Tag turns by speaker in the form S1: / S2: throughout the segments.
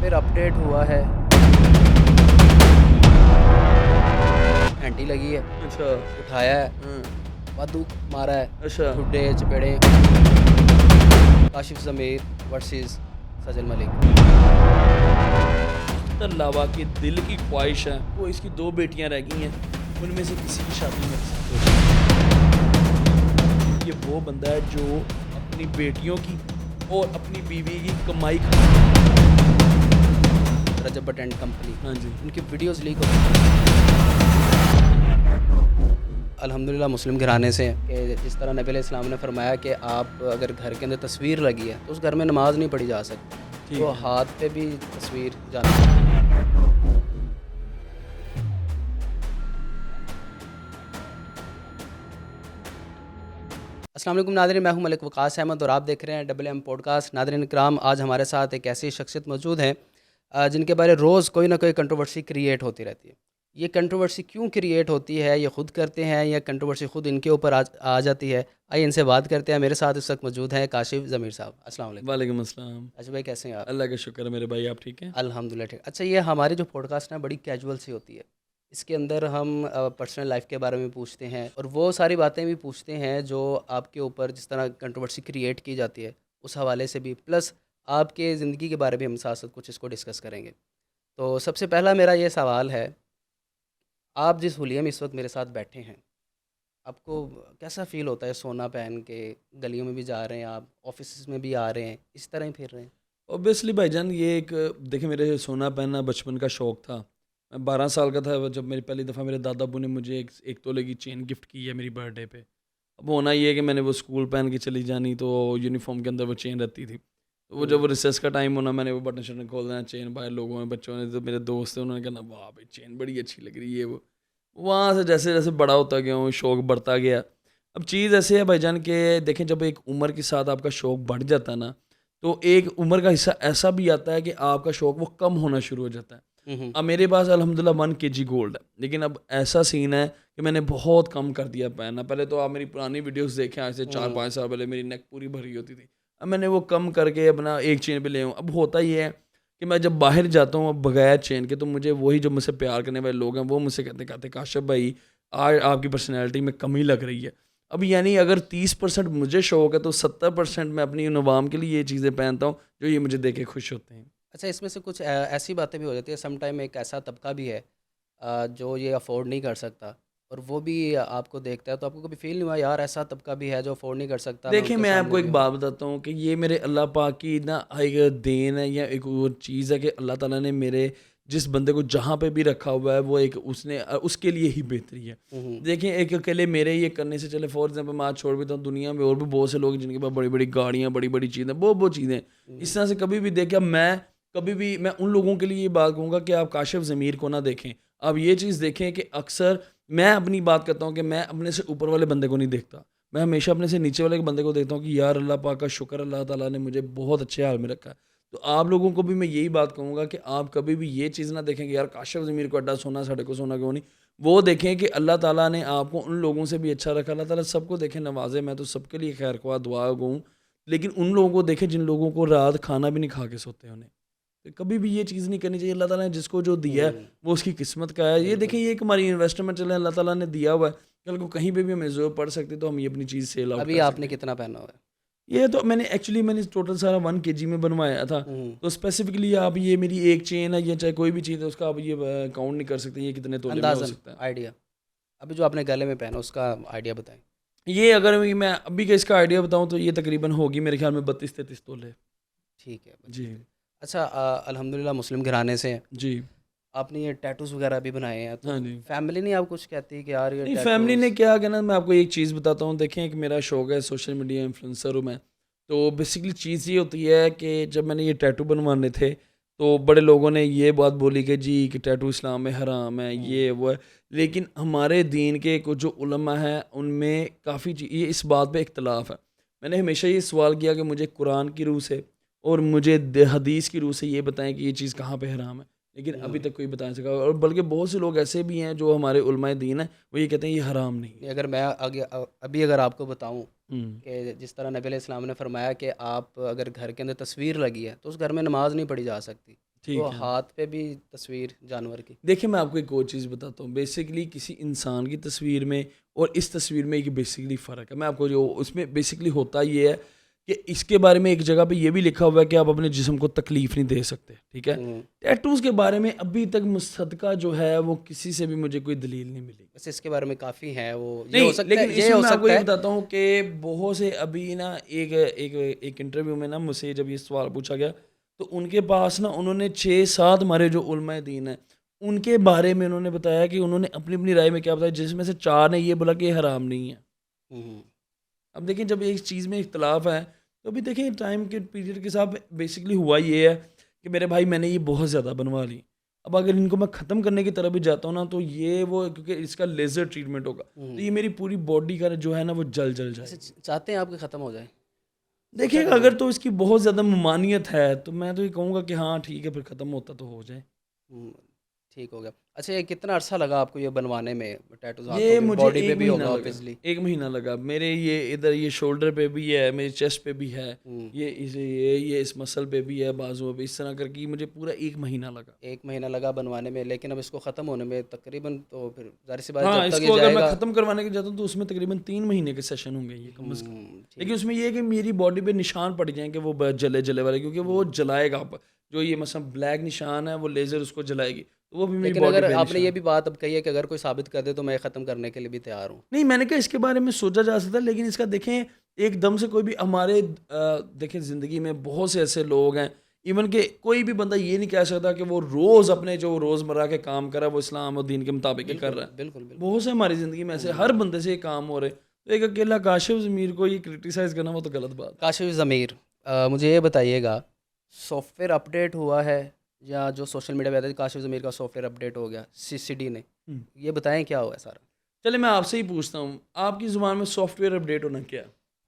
S1: پھر اپڈیٹ ہوا ہے، گھنٹی لگی ہے،
S2: اچھا
S1: اٹھایا ہے،
S2: ہاں
S1: وادو مارا ہے،
S2: اچھا
S1: ٹھڈے چپیڑے، کاشف ضمیر ورسز سجل ملک.
S2: علاوہ کہ دل کی خواہش ہے وہ اس کی 2 بیٹیاں رہ گئی ہیں، ان میں سے کسی کی شادی میرے ساتھ ہو جائے. یہ وہ بندہ ہے جو اپنی بیٹیوں کی اور اپنی بیوی کی کمائی
S1: رجب بٹ اینڈ کمپنی،
S2: ہاں جی
S1: ان کی ویڈیوز لیک ہو. الحمدللہ مسلم گھرانے سے ہیں کہ جس طرح نبی علیہ السلام نے فرمایا کہ آپ اگر گھر کے اندر تصویر لگی ہے تو اس گھر میں نماز نہیں پڑھی جا سکتی،
S2: ٹھیک
S1: تو
S2: ہے.
S1: ہاتھ پہ بھی تصویر جانا. السلام علیکم ناظرین، میں ہوں ملک وقاص احمد اور آپ دیکھ رہے ہیں ڈبل ایم پوڈ کاسٹ. ناظرین کرام، آج ہمارے ساتھ ایک ایسی شخصیت موجود ہیں جن کے بارے روز کوئی نہ کوئی کنٹروورسی کریٹ ہوتی رہتی ہے. یہ کنٹروورسی کیوں کریٹ ہوتی ہے؟ یہ خود کرتے ہیں یا کنٹروورسی خود ان کے اوپر آ جاتی ہے؟ آئیے ان سے بات کرتے ہیں. میرے ساتھ اس وقت موجود ہیں کاشف ضمیر صاحب. السلام علیکم.
S2: وعلیکم السلام.
S1: کاشف بھائی کیسے ہیں آپ؟
S2: اللہ کا شکر ہے میرے بھائی، آپ ٹھیک ہیں؟
S1: الحمدللہ ٹھیک. اچھا، یہ ہماری جو پوڈ کاسٹ ہے بڑی کیجول سی ہوتی ہے. اس کے اندر ہم پرسنل لائف کے بارے میں پوچھتے ہیں اور وہ ساری باتیں بھی پوچھتے ہیں جو آپ کے اوپر جس طرح کنٹروورسی کریٹ کی جاتی ہے اس حوالے سے بھی، پلس آپ کے زندگی کے بارے میں ہم ساتھ ساتھ کچھ اس کو ڈسکس کریں گے. تو سب سے پہلا میرا یہ سوال ہے، آپ جس حلیے میں اس وقت میرے ساتھ بیٹھے ہیں، آپ کو کیسا فیل ہوتا ہے سونا پہن کے؟ گلیوں میں بھی جا رہے ہیں آپ، آفیسز میں بھی آ رہے ہیں، اس طرح ہی پھر رہے ہیں؟
S2: اوبیسلی بھائی جان، یہ ایک دیکھیں، میرے سونا پہننا بچپن کا شوق تھا. میں 12 سال کا تھا جب میری پہلی دفعہ میرے دادا ابو نے مجھے ایک تولے کی چین گفٹ کی ہے میری برتھ ڈے پہ. اب ہونا یہ ہے کہ میں نے وہ اسکول پہن کے چلی جانی، تو یونیفارم کے اندر وہ چین رہتی تھی. تو وہ جب وہ ریسیس کا ٹائم ہونا، میں نے وہ بٹن شٹن کھول دینا، چین باہر لوگوں میں بچوں نے، جو میرے دوست ہیں انہوں نے کہنا واہ بھائی چین بڑی اچھی لگ رہی ہے. وہ وہاں سے جیسے جیسے بڑا ہوتا گیا ہوں، شوق بڑھتا گیا. اب چیز ایسے ہے بھائی جان کہ دیکھیں، جب ایک عمر کے ساتھ آپ کا شوق بڑھ جاتا ہے نا، تو ایک عمر کا حصہ ایسا بھی آتا ہے کہ آپ کا شوق وہ کم ہونا شروع ہو جاتا ہے. اب میرے پاس الحمدللہ 1 kg گولڈ ہے، لیکن اب ایسا سین ہے کہ میں نے بہت کم کر دیا پہننا. پہلے تو آپ میری پرانی ویڈیوز دیکھیں، آج سے 4-5 سال پہلے میری نیک پوری بھری ہوتی تھی. اب میں نے وہ کم کر کے اپنا ایک چین پہ لے آؤں. اب ہوتا یہ ہے کہ میں جب باہر جاتا ہوں اب بغیر چین کے، تو مجھے وہی جو مجھ سے پیار کرنے والے لوگ ہیں وہ مجھ سے کہتے کاشف بھائی آج آپ کی پرسنالٹی میں کمی لگ رہی ہے. اب یعنی اگر 30% مجھے شوق ہے تو 70% میں اپنی ان عوام کے لیے یہ چیزیں پہنتا ہوں جو یہ مجھے دیکھ کے خوش ہوتے ہیں.
S1: اچھا، اس میں سے کچھ ایسی باتیں بھی ہو جاتی ہے، سم ٹائم ایک ایسا طبقہ بھی ہے جو یہ افورڈ نہیں کر سکتا اور وہ بھی آپ کو دیکھتا ہے، تو آپ کو کبھی فیل نہیں ہوا یار ایسا طبقہ بھی ہے جو افورڈ نہیں کر سکتا؟ میں ان
S2: دیکھیں،
S1: کے
S2: میں آپ
S1: سامنے
S2: کو
S1: بھی
S2: ایک
S1: ہوں.
S2: بات بتاتا ہوں کہ یہ میرے اللہ پاک کی نا ایک دین ہے، یا ایک وہ چیز ہے کہ اللہ تعالیٰ نے میرے جس بندے کو جہاں پہ بھی رکھا ہوا ہے وہ ایک اس کے لیے ہی بہتری ہے. دیکھیں، ایک اکیلے میرے یہ کرنے سے چلے، فار ایگزامپل میں آج چھوڑ بھی ہوں، دنیا میں اور بھی بہت سے لوگ جن کے پاس بڑی بڑی گاڑیاں، بڑی بڑی چیزیں، بہت چیزیں اس طرح سے کبھی بھی دیکھا. میں ان لوگوں کے لیے یہ بات کہوں گا کہ آپ کاشف ضمیر کو نہ دیکھیں. آپ یہ چیز دیکھیں کہ اکثر میں اپنی بات کرتا ہوں کہ میں اپنے سے اوپر والے بندے کو نہیں دیکھتا، میں ہمیشہ اپنے سے نیچے والے بندے کو دیکھتا ہوں کہ یار اللہ پاک کا شکر، اللہ تعالیٰ نے مجھے بہت اچھے حال میں رکھا ہے. تو آپ لوگوں کو بھی میں یہی بات کہوں گا کہ آپ کبھی بھی یہ چیز نہ دیکھیں کہ یار کاشف ضمیر کو اڈا سونا، ساڑھے کو سونا کیوں نہیں. وہ دیکھیں کہ اللہ تعالیٰ نے آپ کو ان لوگوں سے بھی اچھا رکھا. اللہ تعالیٰ سب کو دیکھیں نوازے، میں تو سب کے لیے خیر خواہ دعا گوں، لیکن ان لوگوں کو دیکھیں جن لوگوں کو رات کھانا بھی نہیں کھا کے سوتے انہیں. کبھی بھی یہ چیز نہیں کرنی چاہیے. اللہ تعالیٰ نے جس کو جو دیا ہے وہ اس کی قسمت کا ہے. یہ دیکھیں، یہ ایک ہماری انویسٹمنٹ چلے، اللہ تعالیٰ نے دیا ہوا ہے. کل کو کہیں پہ بھی ہمیں ضرورت پڑ سکتی تو ہم یہ اپنی چیز سیل آؤٹ
S1: ابھی
S2: کر
S1: آپ نے
S2: سکتے ہیں.
S1: کتنا پہنا ہوا ہے؟
S2: یہ تو میں نے ٹوٹل سارا 1 kg میں بنوایا تھا. تو اسپیسیفکلی آپ یہ میری ایک چین ہے یا چاہے کوئی بھی چیز ہے، اس کا آپ یہ کاؤنٹ نہیں کر سکتے یہ کتنے تولے میں ہو
S1: اندازاً
S2: سکتا ہے.
S1: آئیڈیا ابھی جو آپ نے گلے میں پہنا اس کا آئیڈیا بتائیں.
S2: یہ اگر میں ابھی کا اس کا آئیڈیا بتاؤں تو یہ تقریباً ہوگی میرے خیال میں 32-33 تولے.
S1: ٹھیک ہے.
S2: جی
S1: اچھا، الحمدللہ مسلم گھرانے سے ہیں،
S2: جی.
S1: آپ نے یہ ٹیٹوز وغیرہ بھی بنائے ہیں، تو
S2: ہاں جی.
S1: فیملی نہیں آپ کچھ کہتی کہ یار یہ
S2: نہیں، فیملی نے
S1: ٹیٹوز؟
S2: کیا کہنا، میں آپ کو ایک چیز بتاتا ہوں. دیکھیں، ایک میرا شوق ہے، سوشل میڈیا انفلوئنسر ہوں میں. تو بیسکلی چیز یہ ہوتی ہے کہ جب میں نے یہ ٹیٹو بنوانے تھے تو بڑے لوگوں نے یہ بات بولی کہ جی کہ ٹیٹو اسلام میں حرام ہے، یہ وہ ہے. لیکن ہمارے دین کے کچھ جو علماء ہیں ان میں کافی یہ اس بات پہ اختلاف ہے. میں نے ہمیشہ یہ سوال کیا کہ مجھے قرآن کی روح سے اور مجھے حدیث کی روح سے یہ بتائیں کہ یہ چیز کہاں پہ حرام ہے، لیکن ابھی تک کوئی بتا نہیں سکا. اور بلکہ بہت سے لوگ ایسے بھی ہیں جو ہمارے علماء دین ہیں، وہ یہ کہتے ہیں یہ حرام نہیں ہے.
S1: اگر میں ابھی اگر آپ کو بتاؤں کہ جس طرح نبی علیہ السلام نے فرمایا کہ آپ اگر گھر کے اندر تصویر لگی ہے تو اس گھر میں نماز نہیں پڑھی جا سکتی،
S2: ٹھیک
S1: تو
S2: ہے.
S1: ہاتھ پہ بھی تصویر جانور کی.
S2: دیکھیں میں آپ کو ایک اور چیز بتاتا ہوں. بیسکلی کسی انسان کی تصویر میں اور اس تصویر میں ایک بیسکلی فرق ہے. میں آپ کو جو اس میں بیسکلی ہوتا یہ ہے کہ اس کے بارے میں ایک جگہ پہ یہ بھی لکھا ہوا ہے کہ آپ اپنے جسم کو تکلیف نہیں دے سکتے. ٹھیک ہے. ٹیٹوز کے بارے میں ابھی تک مصدقہ جو ہے وہ کسی سے بھی مجھے کوئی دلیل نہیں ملی.
S1: ویسے اس کے بارے میں کافی ہیں وہ، یہ
S2: نہیں
S1: ہو سکتا ہے،
S2: لیکن اس
S1: یہ
S2: میں
S1: ہو
S2: میں آپ کو
S1: سکتا
S2: یہ
S1: ہے.
S2: بتاتا ہوں کہ بہت سے ابھی نا ایک انٹرویو میں نا مجھ سے جب یہ سوال پوچھا گیا تو ان کے پاس نا انہوں نے 6-7 ہمارے جو علماء دین ہیں ان کے بارے میں انہوں نے بتایا کہ انہوں نے اپنی رائے میں کیا بتایا، جس میں سے 4 نے یہ بولا کہ یہ حرام نہیں ہے.
S1: ہوں.
S2: اب دیکھیں جب ایک چیز میں اختلاف ہے تو ابھی دیکھیں ٹائم کے پیریڈ کے ساتھ بیسکلی ہوا یہ ہے کہ میرے بھائی میں نے یہ بہت زیادہ بنوا لی. اب اگر ان کو میں ختم کرنے کی طرف بھی جاتا ہوں نا تو یہ وہ کیونکہ اس کا لیزر ٹریٹمنٹ ہوگا تو یہ میری پوری باڈی کا جو ہے نا وہ جل جائے.
S1: ویسے چاہتے ہیں آپ کہ ختم ہو جائے؟
S2: دیکھیے گا اگر تو اس کی بہت زیادہ ممانعت ہے تو میں تو یہ کہوں گا کہ ہاں ٹھیک ہے پھر ختم ہوتا تو ہو جائے.
S1: ٹھیک ہو گیا. اچھا یہ کتنا عرصہ لگا آپ کو یہ بنوانے میں ٹیٹوز ہاتھوں
S2: یہ
S1: پہ؟
S2: مجھے
S1: باڈی پہ
S2: 1
S1: بھی
S2: مہینہ
S1: ہوگا
S2: لگا.
S1: اوبیسلی.
S2: 1 مہینہ لگا میرے یہ ادھر یہ شولڈر پہ بھی ہے، میری چیسٹ پہ بھی ہے، یہ اس مسل پہ بھی ہے، بازو پہ، اس طرح کر کے مجھے پورا 1 مہینہ لگا.
S1: 1 مہینہ لگا بنوانے میں، لیکن اب اس کو ختم ہونے میں تقریباً تو پھر ظاہر سی بات ہے
S2: ہاں
S1: جب
S2: اس
S1: تک یہ
S2: کو اگر
S1: جائے
S2: میں
S1: گا.
S2: ختم کروانے کے جاتا ہوں تو اس میں تقریباً 3 مہینے کے سیشن ہوں گے یہ کم از کم.
S1: ٹھیک.
S2: لیکن اس میں یہ ہے کہ میری باڈی پہ نشان پڑ جائیں کہ وہ جلے والے، کیونکہ وہ جلائے گا جو یہ مثلا بلیک نشان ہے وہ لیزر اس کو جلائے گی تو وہ بھی میری
S1: لیکن
S2: باڈی
S1: اگر
S2: پہ
S1: آپ نے
S2: نشان.
S1: یہ بھی بات اب کہی ہے کہ اگر کوئی ثابت کر دے تو میں ختم کرنے کے لیے بھی تیار ہوں.
S2: نہیں میں نے کہا اس کے بارے میں سوچا جا سکتا ہے، لیکن اس کا دیکھیں ایک دم سے کوئی بھی ہمارے دیکھیں زندگی میں بہت سے ایسے لوگ ہیں ایون کہ کوئی بھی بندہ یہ نہیں کہہ سکتا کہ وہ روز اپنے جو روزمرہ کے کام کر رہا ہے وہ اسلام اور دین کے مطابق ہی کر رہا ہے.
S1: بالکل.
S2: بہت سے ہماری زندگی میں ایسے ہر بندے سے یہ کام ہو رہے، تو ایک اکیلا کاشف ضمیر کو یہ کرٹیسائز کرنا وہ تو غلط بات.
S1: کاشف ضمیر، مجھے یہ بتائیے گا سافٹ ویئر اپڈیٹ ہوا ہے یا جو سوشل میڈیا پہ آتا ہے کاشف ضمیر کا سافٹ ویئر اپڈیٹ ہو گیا CCD نے، یہ بتائیں کیا ہوا ہے سارا؟
S2: چلے میں آپ سے ہی پوچھتا ہوں آپ کی زبان میں سافٹ ویئر اپڈیٹ ہونا کیا ہے؟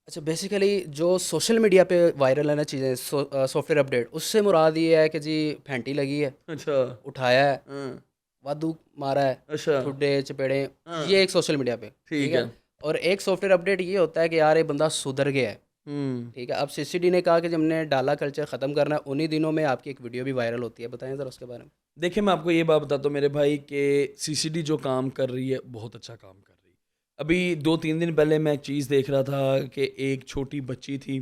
S1: اچھا بیسیکلی جو سوشل میڈیا پہ وائرل ہے نا چیزیں سافٹ ویئر اپڈیٹ، اس سے مراد یہ ہے کہ جی پھینٹی لگی ہے،
S2: اچھا
S1: اٹھایا ہے،
S2: ہاں
S1: وادو مارا ہے،
S2: اچھا
S1: ٹھڈے چپیڑے،
S2: ہاں
S1: یہ ایک سوشل میڈیا پہ
S2: ٹھیک ہے.
S1: اور ایک سافٹ ویئر اپڈیٹ یہ ہوتا ہے کہ یار یہ بندہ سدھر گیا ہے. ٹھیک ہے. اب CCD نے کہا کہ جب ہم نے ڈالا کلچر ختم کرنا ہے، انہی دنوں میں آپ کی ایک ویڈیو بھی وائرل ہوتی ہے، بتائیں ذرا اس کے بارے میں.
S2: دیکھیں میں آپ کو یہ بات بتاتا ہوں میرے بھائی کہ CCD جو کام کر رہی ہے بہت اچھا کام کر رہی ہے. ابھی 2-3 دن پہلے میں ایک چیز دیکھ رہا تھا کہ ایک چھوٹی بچی تھی،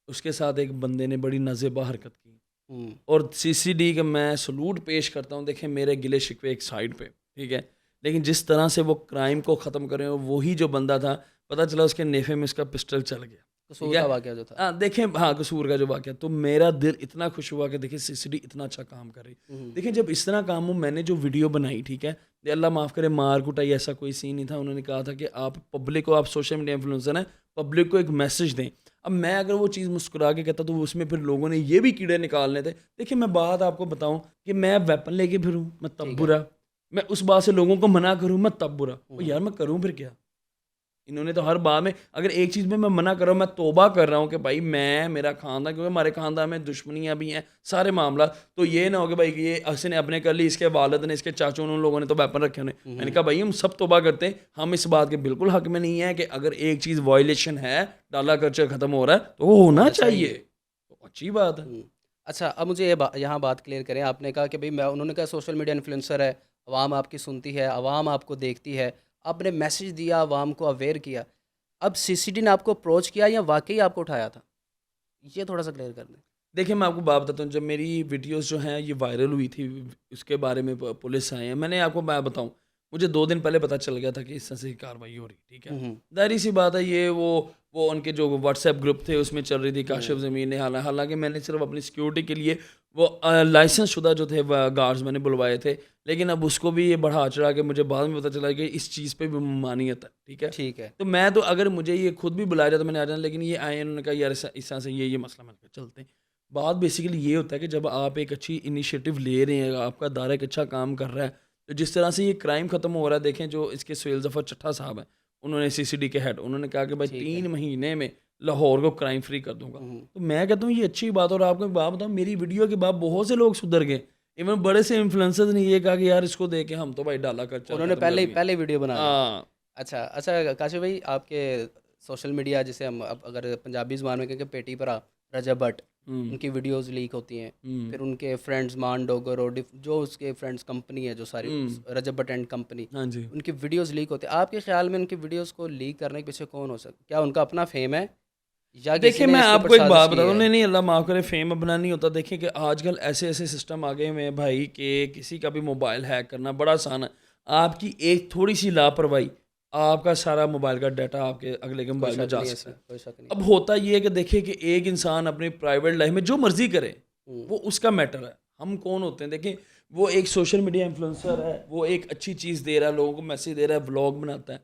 S2: اس کے ساتھ ایک بندے نے بڑی نازیبا حرکت کی اور CCD کا میں سلوٹ پیش کرتا ہوں. دیکھیں میرے گلے شکوے ایک سائڈ پہ، ٹھیک ہے، لیکن جس طرح سے وہ کرائم کو ختم کر رہے ہیں وہی جو بندہ تھا پتہ چلا اس کے نیفے میں اس کا پسٹل چل گیا.
S1: قصور کا واقعہ جو تھا.
S2: ہاں دیکھیں ہاں قصور کا جو واقعہ، تو میرا دل اتنا خوش ہوا کہ دیکھیں CCD اتنا اچھا کام کر رہی. دیکھیں جب اس طرح کام ہو، میں نے جو ویڈیو بنائی، ٹھیک ہے، اللہ معاف کرے مار کٹائی ایسا کوئی سین نہیں تھا. انہوں نے کہا تھا کہ آپ پبلک کو، آپ سوشل میڈیا انفلوئنسر ہیں، پبلک کو ایک میسج دیں. اب میں اگر وہ چیز مسکرا کے کہتا تو اس میں پھر لوگوں نے یہ بھی کیڑے نکالنے تھے. دیکھیں میں بات آپ کو بتاؤں کہ میں ویپن لے کے پھروں میں تب برا، میں اس بات سے لوگوں کو منع کروں میں تب برا. یار میں کروں پھر کیا؟ انہوں نے تو ہر بات میں اگر ایک چیز میں منع کر رہا ہوں، میں توبہ کر رہا ہوں کہ بھائی میں میرا خاندان، کیونکہ ہمارے خاندان میں دشمنیاں بھی ہیں سارے معاملات، تو یہ نہ ہو کہ بھائی یہ اس نے اپنے کر لی، اس کے والد نے، اس کے چاچوں نے، ان لوگوں نے تو ویپن رکھے ہونے. میں نے کہا بھائی ہم سب توبہ کرتے ہیں، ہم اس بات کے بالکل حق میں نہیں ہے کہ اگر ایک چیز وائلیشن ہے، ڈالا کلچر ختم ہو رہا ہے تو وہ ہونا چاہیے، تو اچھی بات ہے.
S1: اچھا اب مجھے یہاں بات کلیئر کریں. آپ نے کہا کہ بھائی انہوں نے کہا سوشل میڈیا انفلوئنسر ہے، عوام آپ کی سنتی ہے، عوام آپ کو دیکھتی ہے، آپ نے میسج دیا، عوام کو اویئر کیا. اب CCD نے آپ کو اپروچ کیا یا واقعی آپ کو اٹھایا تھا؟ یہ تھوڑا سا کلیئر کر دیں.
S2: دیکھیں میں آپ کو بات بتاتا ہوں، جب میری ویڈیوز جو ہیں یہ وائرل ہوئی تھی، اس کے بارے میں پولیس آئے ہیں، میں نے آپ کو بات بتاؤں مجھے 2 دن پہلے پتہ چل گیا تھا کہ اس طرح سے کارروائی ہو رہی، ٹھیک ہے. ظاہری سی بات ہے یہ وہ ان کے جو واٹس ایپ گروپ تھے اس میں چل رہی تھی کاشف ضمیر نے، حالانکہ میں نے صرف اپنی سیکیورٹی کے لیے وہ لائسنس شدہ جو تھے گارڈز میں نے بلوائے تھے، لیکن اب اس کو بھی یہ بڑھا چڑھا کے مجھے بعد میں پتہ چلا کہ اس چیز پہ بھی ممانعت ہے، ٹھیک ہے.
S1: ٹھیک ہے.
S2: تو میں تو اگر مجھے یہ خود بھی بلایا جاتا میں نے آ جانا، لیکن یہ آئے انہوں نے کہا یار اس طرح سے یہ مسئلہ میں چلتے ہیں. بات بیسیکلی یہ ہوتا ہے کہ جب آپ ایک اچھی انیشیٹو لے رہے ہیں، آپ کا دائرہ ایک اچھا کام کر رہا ہے، تو جس طرح سے یہ کرائم ختم ہو رہا ہے، دیکھیں جو اس کے سہیل ظفر چٹھا صاحب ہیں، انہوں نے CCD کے ہیڈ، انہوں نے کہا کہ بھائی 3 مہینے میں لاہور کو کرائم فری کر دوں گا. تو میں کہتا ہوں یہ اچھی بات. اور آپ کو ایک بات بتاؤں، میری ویڈیو کے بعد بہت سے لوگ سدھر گئے، ایون بڑے سے انفلوئنسرز نے یہ کہا کہ یار اس کو دیکھ کے ہم تو بھائی ڈالا کر چل،
S1: انہوں نے پہلے ویڈیو بنا لی.
S2: ہاں
S1: اچھا کاشف بھائی، آپ کے سوشل میڈیا جسے ہم اب اگر پنجابی زبان میں کہیں کہ پیٹی پرا رجب بٹ، ان کی ویڈیوز لیک ہوتی ہیں،
S2: ہوں،
S1: پھر ان کے فرینڈز مان ڈوگر اور جو اس کے فرینڈز کمپنی ہے جو ساری
S2: ہوں،
S1: رجب بٹ اینڈ کمپنی،
S2: ہاں جی.
S1: ان کی ویڈیوز لیک ہوتی ہیں. آپ کے خیال میں ان کی ویڈیوز کو لیک کرنے کے پیچھے کون ہو سکتا؟ کیا ان کا اپنا فیم ہے یا کسی
S2: دیکھیں
S1: نے
S2: میں
S1: اس کے
S2: آپ
S1: اوپر
S2: کو ایک
S1: سازش
S2: بات
S1: کی
S2: بتا دوں،
S1: ہے؟
S2: نہیں نہیں اللہ معاف کرے، فیم اپنا نہیں ہوتا. دیکھیں کہ آج کل ایسے ایسے سسٹم آ گئے ہوئے ہیں بھائی کہ کسی کا بھی موبائل ہیک کرنا بڑا آسان ہے. آپ کی ایک تھوڑی سی لاپرواہی آپ کا سارا موبائل کا ڈیٹا آپ کے اگلے کے
S1: کوئی
S2: موبائل میں
S1: شک
S2: جا
S1: نہیں ہے
S2: سکتا
S1: سر،
S2: ہے.
S1: کوئی شک نہیں.
S2: اب ہوتا یہ ہے کہ دیکھیں کہ ایک انسان اپنی پرائیویٹ لائف میں جو مرضی کرے
S1: ہوں،
S2: وہ اس کا میٹر ہے. ہم کون ہوتے ہیں؟ دیکھیں وہ ایک سوشل میڈیا انفلوئنسر ہے، وہ ایک اچھی چیز دے رہا ہے، لوگوں کو میسیج دے رہا ہے، ولاگ بناتا ہے.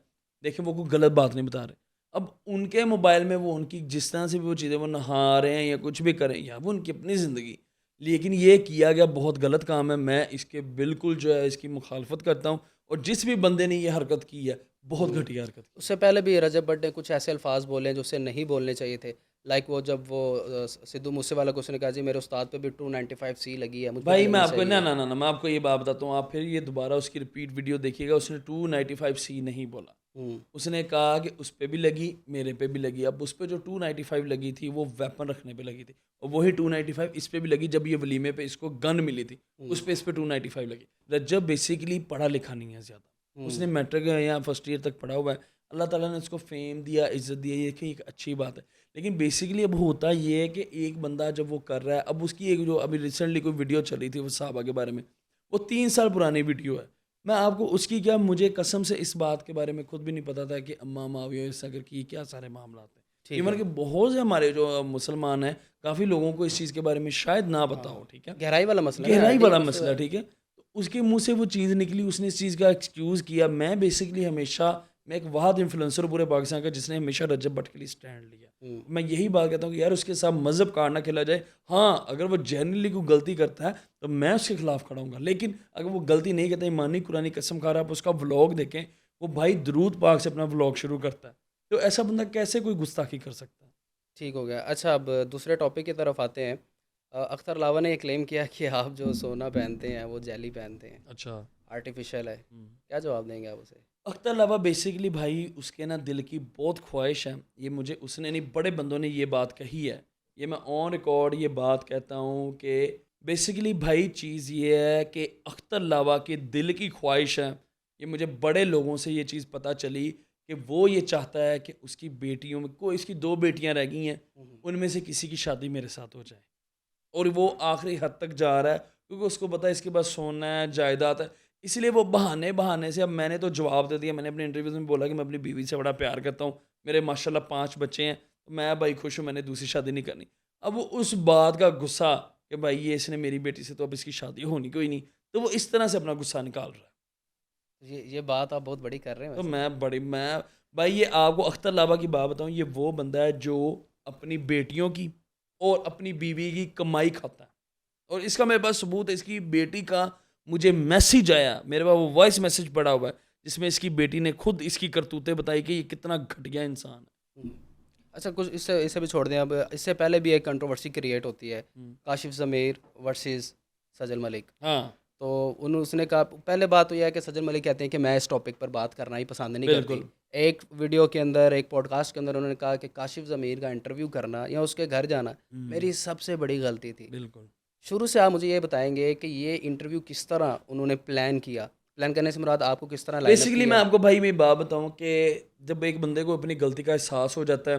S2: دیکھیں وہ کوئی غلط بات نہیں بتا رہے. اب ان کے موبائل میں وہ ان کی جس طرح سے بھی وہ چیزیں وہ نہا رہے ہیں یا کچھ بھی کریں یا وہ ان کی اپنی زندگی، لیکن یہ کیا گیا بہت غلط کام ہے. میں اس کے بالکل جو ہے اس کی مخالفت کرتا ہوں. اور جس بھی بندے نے یہ حرکت کی ہے بہت
S1: ہوں.
S2: گھٹیا حرکت کی.
S1: اس سے پہلے بھی رجب بٹ نے کچھ ایسے الفاظ بولے ہیں جو اسے نہیں بولنے چاہیے تھے. لائک وہ جب وہ سدھو موسے والا کو اس نے کہا جی میرے استاد پہ بھی 295C لگی ہے، مجھ پہ بھی
S2: بھائی میں
S1: لگنی
S2: آپ کو
S1: چاہیے.
S2: میں آپ کو یہ بات بتاتا ہوں، آپ پھر یہ دوبارہ اس کی ریپیٹ ویڈیو دیکھیے گا. اس نے 295C نہیں بولا،
S1: ہوں،
S2: اس نے کہا کہ اس پہ بھی لگی میرے پہ بھی لگی. اب اس پہ جو 295 لگی تھی وہ ویپن رکھنے پہ لگی تھی، اور وہی 295 اس پہ بھی لگی جب یہ ولیمے پہ اس کو گن ملی تھی، اس پہ 295 لگی. رجب بیسیکلی پڑھا لکھا نہیں ہے زیادہ، اس نے میٹرک یا فرسٹ ایئر تک پڑھا ہوا ہے. اللہ تعالیٰ نے اس کو فیم دیا، عزت دیا، یہ کہ ایک اچھی بات ہے. لیکن بیسیکلی اب ہوتا یہ ہے کہ ایک بندہ جب وہ کر رہا ہے، اب اس کی ایک جو ابھی ریسنٹلی کوئی ویڈیو چل رہی تھی وہ صحابہ کے بارے میں، وہ 3 سال پرانی ویڈیو ہے. میں آپ کو اس کی کیا، مجھے قسم سے اس بات کے بارے میں خود بھی نہیں پتا تھا کہ اماں معاویہ اس اگر کی کیا سارے معاملات ہیں.
S1: ٹھیک
S2: ایون
S1: ہے.
S2: کہ بہت سے ہمارے جو مسلمان ہیں کافی لوگوں کو اس چیز کے بارے میں شاید نہ پتا
S1: ہاں،
S2: ہو. ٹھیک ہے،
S1: گہرائی والا مسئلہ نا
S2: گہرائی
S1: ٹھیک
S2: والا
S1: ہے اس.
S2: مسئلہ. ٹھیک ہے، تو اس کے منہ سے وہ چیز نکلی، اس نے اس چیز کا ایکسکیوز کیا. میں بیسکلی ہمیشہ میں ایک واحد انفلوئنسر پورے پاکستان کا جس نے ہمیشہ رجب بٹ کے لیے اسٹینڈ لیا.
S1: ہوں،
S2: میں یہی بات کہتا ہوں کہ یار اس کے ساتھ مذہب کاٹ نہ کھیلا جائے. ہاں اگر وہ جینرلی کوئی غلطی کرتا ہے تو میں اس کے خلاف کھڑا ہوں گا، لیکن اگر وہ غلطی نہیں کرتا، ایمانی قرآنی قسم کھا رہا ہے، آپ اس کا ولاگ دیکھیں، وہ بھائی درود پاک سے اپنا ولاگ شروع کرتا ہے. تو ایسا بندہ کیسے کوئی گستاخی کر سکتا ہے؟
S1: ٹھیک ہو گیا. اچھا اب دوسرے ٹاپک کی طرف آتے ہیں. اختر لاوا نے یہ کلیم کیا کہ آپ جو سونا پہنتے ہیں وہ جیلی پہنتے ہیں،
S2: اچھا.
S1: آرٹیفیشل ہے. کیا جواب دیں گے آپ اسے؟
S2: اختر لوا بیسیکلی بھائی اس کے نا دل کی بہت خواہش ہے. یہ مجھے اس نے نہیں، بڑے بندوں نے یہ بات کہی ہے. یہ میں آن ریکارڈ یہ بات کہتا ہوں کہ بیسیکلی بھائی چیز یہ ہے کہ اختر لوا کے دل کی خواہش ہے. یہ مجھے بڑے لوگوں سے یہ چیز پتہ چلی کہ وہ یہ چاہتا ہے کہ اس کی بیٹیوں میں کوئی، اس کی 2 بیٹیاں رہ گئی ہیں، ان میں سے کسی کی شادی میرے ساتھ ہو جائے. اور وہ آخری حد تک جا رہا ہے کیونکہ اس کو پتا ہے اس کے پاس سونا ہے، جائیداد ہے. اس لیے وہ بہانے سے، اب میں نے تو جواب دے دیا. میں نے اپنے انٹرویوز میں بولا کہ میں اپنی بیوی سے بڑا پیار کرتا ہوں، میرے ماشاءاللہ 5 بچے ہیں، میں بھائی خوش ہوں، میں نے دوسری شادی نہیں کرنی. اب وہ اس بات کا غصہ کہ بھائی یہ اس نے میری بیٹی سے تو اب اس کی شادی ہونی کوئی نہیں، تو وہ اس طرح سے اپنا غصہ نکال رہا ہے.
S1: یہ بات آپ بہت بڑی کر رہے ہیں
S2: تو
S1: ویسے.
S2: میں بھائی یہ آپ کو اختر لابا کی بات بتاؤں، یہ وہ بندہ ہے جو اپنی بیٹیوں کی اور اپنی بیوی کی کمائی کھاتا ہے. اور اس کا میرے پاس ثبوت ہے. اس کی بیٹی کا مجھے میسیج آیا، میرے پاس وہ وائس میسیج پڑا ہوا ہے جس میں اس کی بیٹی نے خود اس کی کرتوتیں بتائی کہ یہ کتنا گھٹیا انسان ہے.
S1: اچھا کچھ اسے بھی چھوڑ دیں. اب اس سے پہلے بھی ایک کنٹروورسی کریٹ ہوتی ہے، کاشف ضمیر ورسز سجل ملک.
S2: ہاں
S1: تو اس نے کہا، پہلے بات تو یہ ہے کہ سجل ملک کہتے ہیں کہ میں اس ٹاپک پر بات کرنا ہی پسند نہیں کرتی.
S2: بالکل.
S1: ایک ویڈیو کے اندر، ایک پوڈ کاسٹ کے اندر انہوں نے کہا کہ کاشف ضمیر کا انٹرویو کرنا یا اس کے گھر جانا میری سب سے بڑی غلطی تھی.
S2: بالکل.
S1: شروع سے آپ مجھے یہ بتائیں گے کہ یہ انٹرویو کس طرح انہوں نے پلان کیا؟ پلان کرنے سے مراد آپ کو کس طرح لائن اپ
S2: بیسیکلی میں
S1: کیا؟
S2: آپ کو بھائی میں بات بتاؤں کہ جب ایک بندے کو اپنی غلطی کا احساس ہو جاتا ہے،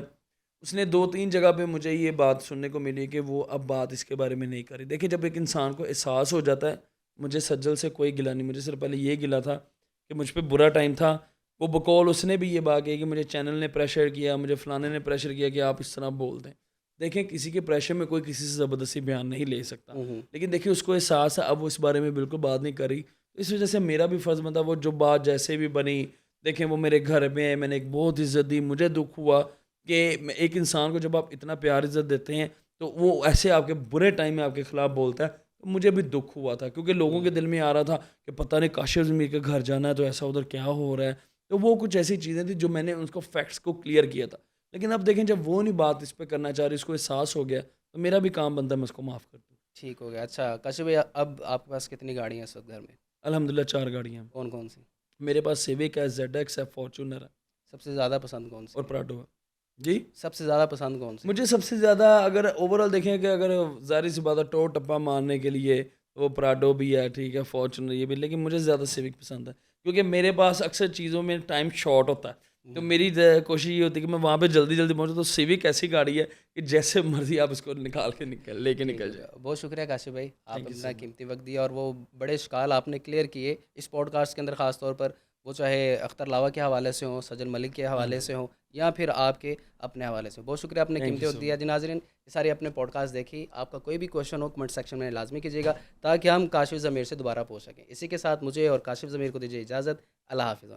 S2: اس نے 2-3 جگہ پہ مجھے یہ بات سننے کو ملی کہ وہ اب بات اس کے بارے میں نہیں کری. دیکھیں جب ایک انسان کو احساس ہو جاتا ہے، مجھے سجل سے کوئی گلا نہیں، مجھے صرف پہلے یہ گلا تھا کہ مجھ پہ برا ٹائم تھا. وہ بقول اس نے بھی یہ بات کہی کہ مجھے چینل نے پریشر کیا، مجھے فلانے نے پریشر کیا کہ آپ اس طرح بول دیں. دیکھیں کسی کے پریشر میں کوئی کسی سے زبردستی بیان نہیں لے سکتا، لیکن دیکھیں اس کو احساس ہے، اب وہ اس بارے میں بالکل بات نہیں کری. اس وجہ سے میرا بھی فرض بنتا، وہ جو بات جیسے بھی بنی، دیکھیں وہ میرے گھر میں ہے، میں نے ایک بہت عزت دی. مجھے دکھ ہوا کہ ایک انسان کو جب آپ اتنا پیار عزت دیتے ہیں تو وہ ایسے آپ کے برے ٹائم میں آپ کے خلاف بولتا ہے. تو مجھے بھی دکھ ہوا تھا کیونکہ لوگوں کے دل میں آ رہا تھا کہ پتہ نہیں کاشف ضمیر کے گھر جانا ہے تو ایسا ادھر کیا ہو رہا ہے. تو وہ کچھ ایسی چیزیں تھیں جو میں نے اس کو فیکٹس کو کلیئر کیا تھا. لیکن اب دیکھیں جب وہ نہیں بات اس پہ کرنا چاہ رہی، اس کو احساس ہو گیا، تو میرا بھی کام بنتا ہے میں اس کو معاف کر دوں.
S1: ٹھیک ہو گیا. اچھا کاشف بھائی، اب آپ کے پاس کتنی گاڑیاں ہیں اس وقت گھر میں؟
S2: الحمدللہ 4 گاڑیاں ہیں.
S1: کون کون سی؟
S2: میرے پاس سیوک ہے، زیڈ ایکس ہے، فارچونر ہے
S1: سب سے زیادہ پسند کون سی
S2: اور
S1: ہے؟
S2: پراڈو ہے. جی
S1: سب سے زیادہ پسند کون سی؟
S2: مجھے سب سے زیادہ اگر اوور آل دیکھیں کہ اگر ظاہر سی بات ہے ٹو ٹپا مارنے کے لیے وہ پراڈو بھی ہے ٹھیک ہے فارچونر یہ بھی لیکن مجھے زیادہ سیوک پسند ہے کیونکہ میرے پاس اکثر چیزوں میں ٹائم شارٹ ہوتا ہے تو میری کوشش یہ ہوتی ہے کہ میں وہاں پہ جلدی جلدی پہنچوں تو سیوک ایسی گاڑی ہے کہ جیسے مرضی آپ اس کو نکال کے لے کے نکل جائیں.
S1: بہت شکریہ کاشف بھائی، آپ
S2: Thank you
S1: اپنا
S2: so much.
S1: قیمتی وقت دیا اور وہ بڑے اشکال آپ نے کلیئر کیے اس پوڈ کاسٹ کے اندر، خاص طور پر وہ چاہے اختر لاوا کے حوالے سے ہوں، سجن ملک کے حوالے سے ہوں، یا پھر آپ کے اپنے حوالے سے. بہت شکریہ، آپ نے
S2: Thank
S1: قیمتی
S2: you
S1: وقت
S2: so
S1: دیا.
S2: much.
S1: جی ناظرین، یہ ساری اپنے پوڈ کاسٹ دیکھی. آپ کا کوئی بھی کویشچن ہو کمنٹ سیکشن میں لازمی کیجیے گا تاکہ ہم کاشف ضمیر سے دوبارہ پوچھ سکیں. اسی کے ساتھ مجھے اور کاشف ضمیر کو دیجیے اجازت. اللہ حافظ.